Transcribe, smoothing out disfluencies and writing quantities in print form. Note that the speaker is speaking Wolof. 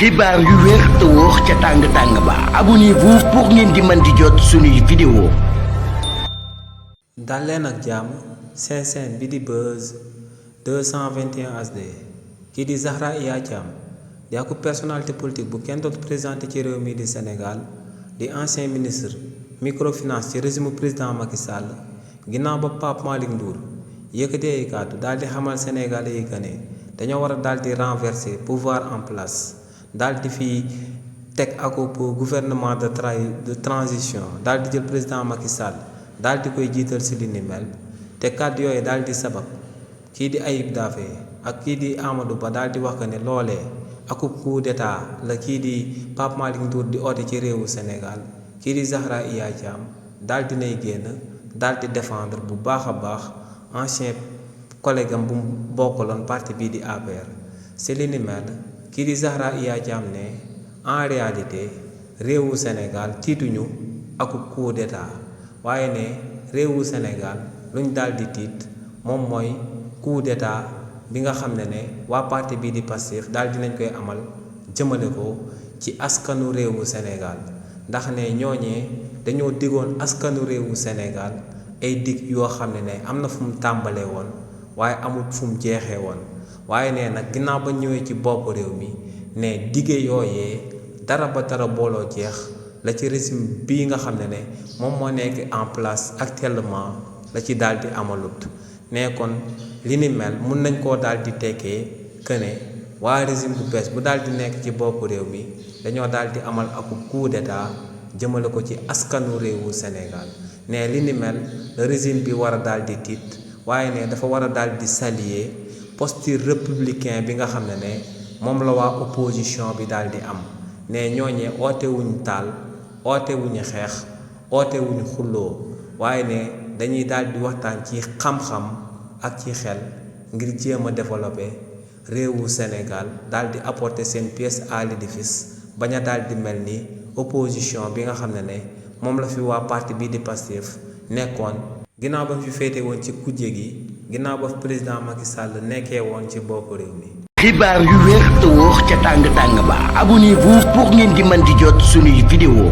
xibaar yu wér te wóor ca tàng ba abonnez-vous pour ngeen di mën di jot suñuy vidéo. dal leen ak jàmm seen bi di Buzz 221 HD kii di Zahra Iyane Thiam di ak personnalité politique bu kenn dootu présenté ci réew mi di Sénégal di ancien ministre microfinance ci régime président Macky Sall ginnaaw ba Pape Malick Ndour yëkkati ay kàddu daal di xamal Sénégalais yi que ne dañoo war a daal di renverser pouvoir en place daal di fi teg ak gouvernement de transition daal di jël président Macky Sall daal di koy jiital si li ni mel te kàddu yooyu daal di sabab kii di Ayib Daffé ak kii di Amadou Ba daal di wax que ne loolee akub coup d'état la kii di Pape Malick Ndour di oote ci réewu Sénégal kii di Zahra Iyane Thiam daal di nay génn daal di défendre bu baax a baax ancien collègue am bu bokkaloon parti bii di APR si li ni mel kii di Zahra Iyane Thiam ne en réalité réewu Sénégal tiituñu akub coup d'état waaye ne réewu Sénégal luñ daal di tiit moom mooy coup d'état bi nga xam ne waa parti bii di Pastef daal dinañ koy amal jëmale ko ci askanu réewu Sénégal ndax ne ñooñee dañoo digoon askanu réewu Sénégal ay dig yoo xam ne am na fu mu tàmbalee woon waaye amul fu mu jeexee woon waaye ne nag ginnaaw ba ñëwee ci bopp réew mi ne dige yooyee dara ba dara booloo jeex la ci régime bii nga xam ne moom moo nekk en place actuellement la ci daal di amalut ne kon li ni mel mun nañ koo daal di tekkee que ne waa régime bu bees bu daal di nekk ci bopp réew mi dañoo daal di amal ak coup d'état jëmale ko ci askanu réewu Sénégal ne li ni mel le régime bi war a daal di tiit waaye ne dafa war a daal di saluer posture républicain bi nga xam ne moom la waa opposition bi daal di am ne ñooñee oote wuñu taal oote wuñu xeex oote wuñu xulloo waaye ne dañuy daal di waxtaan ci xam-xam ak ci xel ngir jéem a développer réewu Sénégal daal di apporter seen pièce à l'édifice bañ a daal di mel ni opposition bi nga xam ne moom la fi waa parti bii di Pastef nekkoon ginnaaw ba fi féete woon ci kujje gi ginnaaw ba président Macky Sall nekkee woon ci bopp réew mi. xibaar yu wér te wóor ca tàng ba abonnez-vous pour ngeen di mën di jot suñuy vidéo.